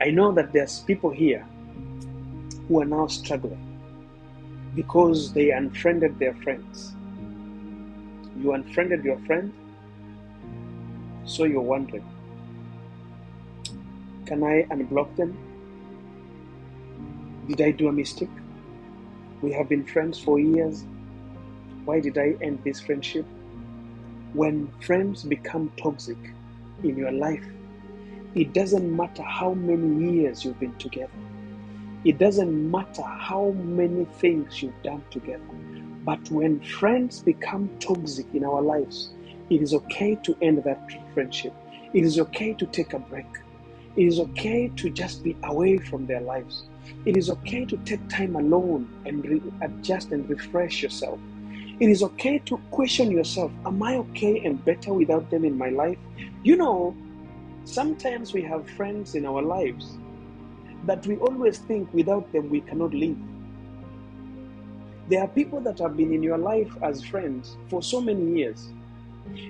I know that there's people here who are now struggling because they unfriended their friends. You unfriended your friend, so you're wondering, can I unblock them? Did I do a mistake? We have been friends for years. Why did I end this friendship? When friends become toxic in your life, it doesn't matter how many years you've been together. It doesn't matter how many things you've done together. But when friends become toxic in our lives, it is okay to end that friendship. It is okay to take a break. It is okay to just be away from their lives. It is okay to take time alone and adjust and refresh yourself. It is okay to question yourself, am I okay and better without them in my life? You know, sometimes we have friends in our lives that we always think without them we cannot live. There are people that have been in your life as friends for so many years,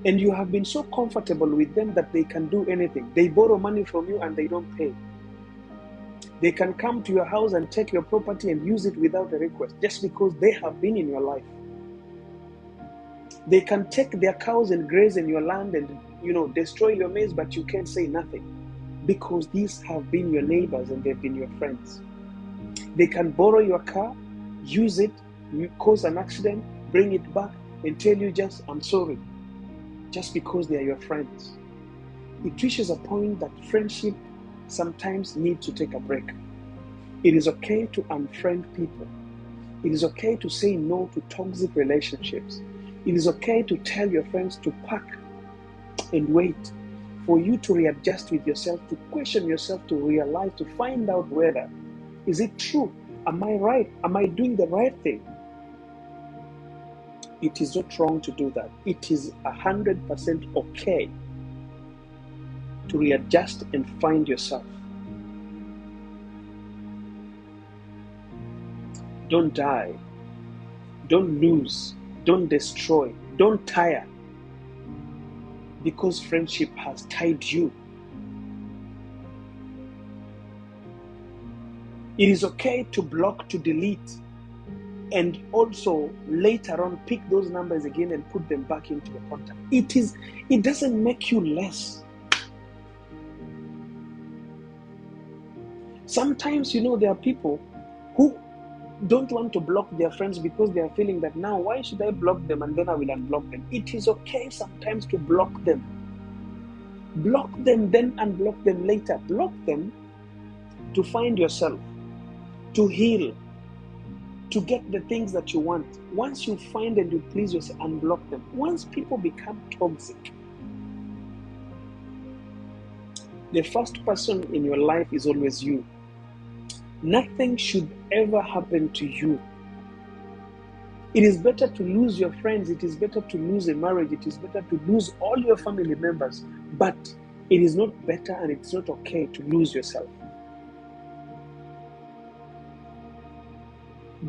and you have been so comfortable with them that they can do anything. They borrow money from you and they don't pay. They can come to your house and take your property and use it without a request just because they have been in your life. They can take their cows and graze in your land and destroy your maize, but you can't say nothing because these have been your neighbors and they've been your friends. They can borrow your car, use it, cause an accident, bring it back and tell you just, I'm sorry, just because they are your friends. It reaches a point that friendship sometimes needs to take a break. It is okay to unfriend people. It is okay to say no to toxic relationships. It is okay to tell your friends to pack and wait for you to readjust with yourself, to question yourself, to realize, to find out whether, is it true? Am I right? Am I doing the right thing? It is not wrong to do that. It is 100% okay to readjust and find yourself. Don't die. Don't lose. Don't destroy. Don't tire. Because friendship has tied you. It is okay to block, to delete, and also later on pick those numbers again and put them back into your contact. It doesn't make you less. Sometimes, there are people who don't want to block their friends because they are feeling that now, why should I block them and then I will unblock them? It is okay sometimes to block them. Block them, then unblock them later. Block them to find yourself, to heal, to get the things that you want. Once you find and you please yourself, unblock them. Once people become toxic, the first person in your life is always you. Nothing should ever happen to you. It is better to lose your friends. It is better to lose a marriage. It is better to lose all your family members. But it is not better and it's not okay to lose yourself.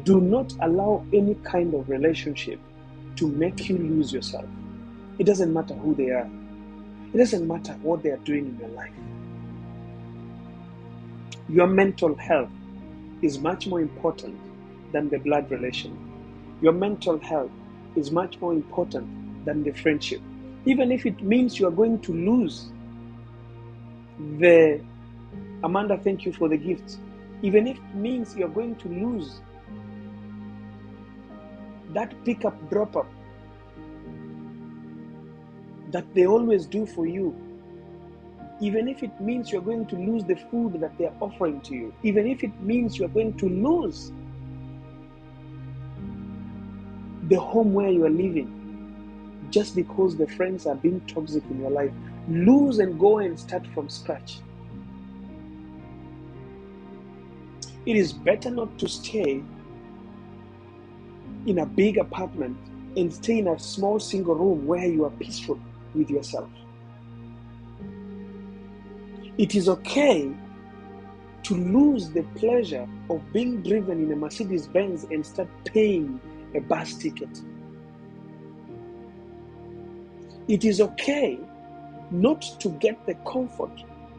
Do not allow any kind of relationship to make you lose yourself. It doesn't matter who they are. It doesn't matter what they are doing in your life. Your mental health is much more important than the blood relation. Your mental health is much more important than the friendship. Even if it means you are going to lose the Amanda, thank you for the gift. Even if it means you are going to lose that pickup drop up that they always do for you, even if it means you're going to lose the food that they're offering to you, even if it means you're going to lose the home where you are living, just because the friends are being toxic in your life, lose and go and start from scratch. It is better not to stay in a big apartment and stay in a small single room where you are peaceful with yourself. It is okay to lose the pleasure of being driven in a Mercedes Benz and start paying a bus ticket. It is okay not to get the comfort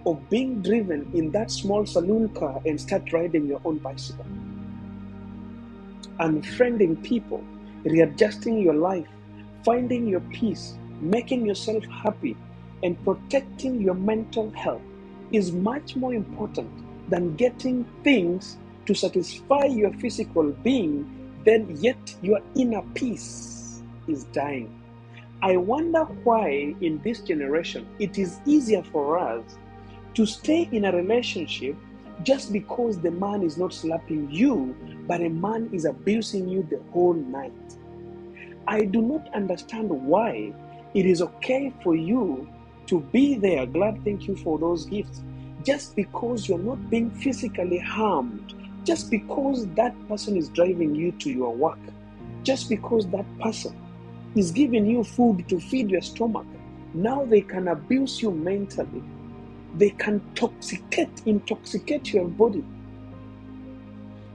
of being driven in that small saloon car and start riding your own bicycle. Unfriending people, readjusting your life, finding your peace, making yourself happy, and protecting your mental health is much more important than getting things to satisfy your physical being, then yet your inner peace is dying. I wonder why in this generation it is easier for us to stay in a relationship just because the man is not slapping you, but a man is abusing you the whole night. I do not understand why it is okay for you to be there. Glad, thank you for those gifts. Just because you're not being physically harmed, just because that person is driving you to your work, just because that person is giving you food to feed your stomach, now they can abuse you mentally. They can intoxicate your body.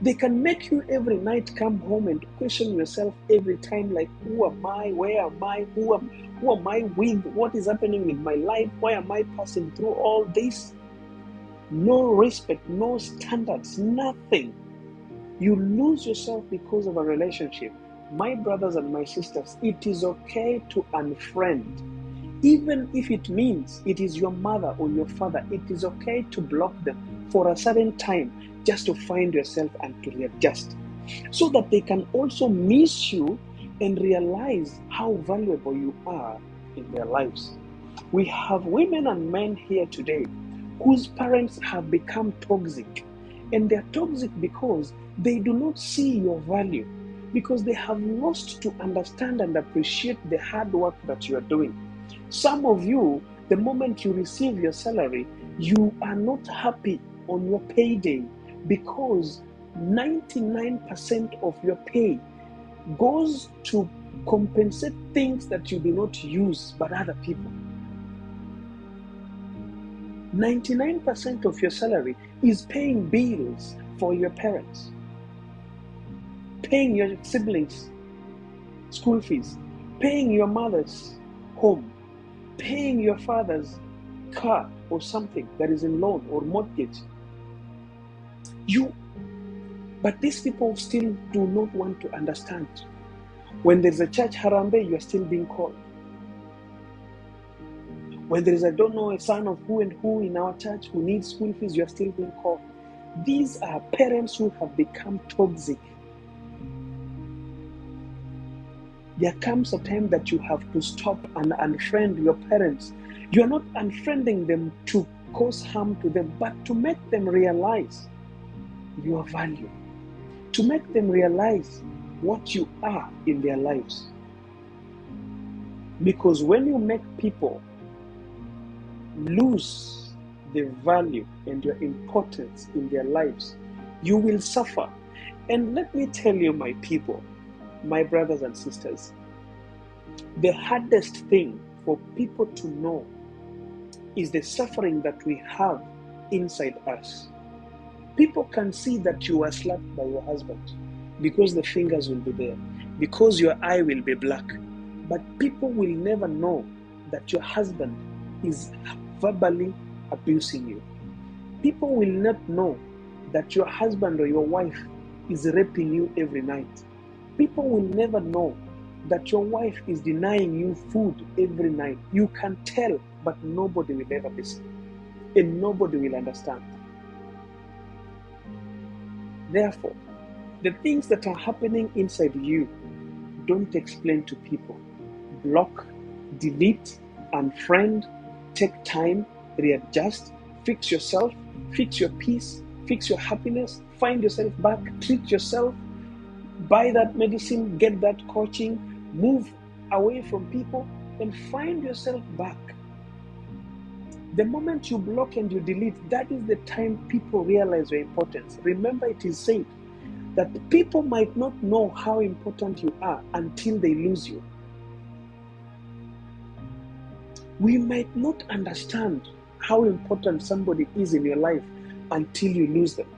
They can make you every night come home and question yourself every time, like, who am I? Where am I? Who am I with? What is happening in my life? Why am I passing through all this? No respect, no standards, nothing. You lose yourself because of a relationship. My brothers and my sisters, it is okay to unfriend. Even if it means it is your mother or your father, it is okay to block them for a certain time just to find yourself and to readjust, so that they can also miss you and realize how valuable you are in their lives. We have women and men here today whose parents have become toxic, and they're toxic because they do not see your value, because they have lost to understand and appreciate the hard work that you are doing. Some of you, the moment you receive your salary, you are not happy on your payday because 99% of your pay goes to compensate things that you do not use but other people. 99% of your salary is paying bills for your parents, paying your siblings' school fees, paying your mother's home, paying your father's car or something that is in loan or mortgage. But these people still do not want to understand. When there's a church harambe, you are still being called. When there is, I don't know, a son of who and who in our church who needs school fees, you are still being called. These are parents who have become toxic. There comes a time that you have to stop and unfriend your parents. You are not unfriending them to cause harm to them, but to make them realize your value, to make them realize what you are in their lives. Because when you make people lose the value and your importance in their lives, you will suffer. And let me tell you, my people, my brothers and sisters, the hardest thing for people to know is the suffering that we have inside us. People can see that you are slapped by your husband because the fingers will be there, because your eye will be black. But people will never know that your husband is verbally abusing you. People will not know that your husband or your wife is raping you every night. People will never know that your wife is denying you food every night. You can tell, but nobody will ever listen, and nobody will understand. Therefore, the things that are happening inside you, don't explain to people. Block, delete, unfriend, take time, readjust, fix yourself, fix your peace, fix your happiness, find yourself back, treat yourself, buy that medicine, get that coaching, move away from people, and find yourself back. The moment you block and you delete, that is the time people realize your importance. Remember, it is said that people might not know how important you are until they lose you. We might not understand how important somebody is in your life until you lose them.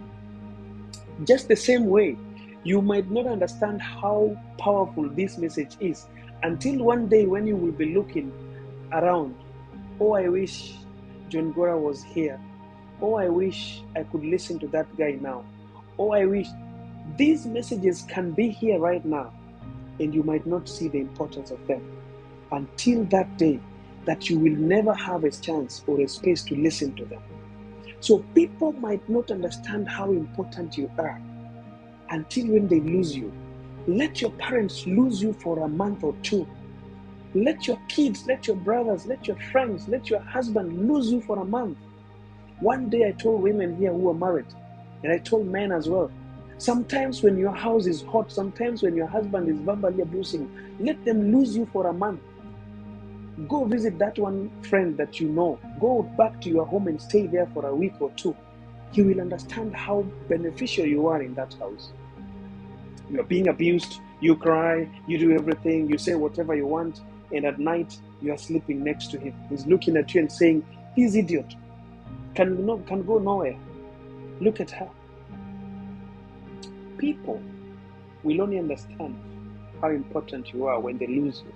Just the same way, you might not understand how powerful this message is until one day when you will be looking around. Oh, I wish John Gora was here. Oh, I wish I could listen to that guy now. Oh, I wish these messages can be here right now, and you might not see the importance of them until that day that you will never have a chance or a space to listen to them. So people might not understand how important you are until when they lose you. Let your parents lose you for a month or two. Let your kids, let your brothers, let your friends, let your husband lose you for a month. One day I told women here who are married, and I told men as well, sometimes when your house is hot, sometimes when your husband is verbally abusing, let them lose you for a month. Go visit that one friend that you know. Go back to your home and stay there for a week or two. You will understand how beneficial you are in that house. You're being abused, you cry, you do everything, you say whatever you want, and at night you are sleeping next to him. He's looking at you and saying, "This idiot can go nowhere. Look at her." People will only understand how important you are when they lose you.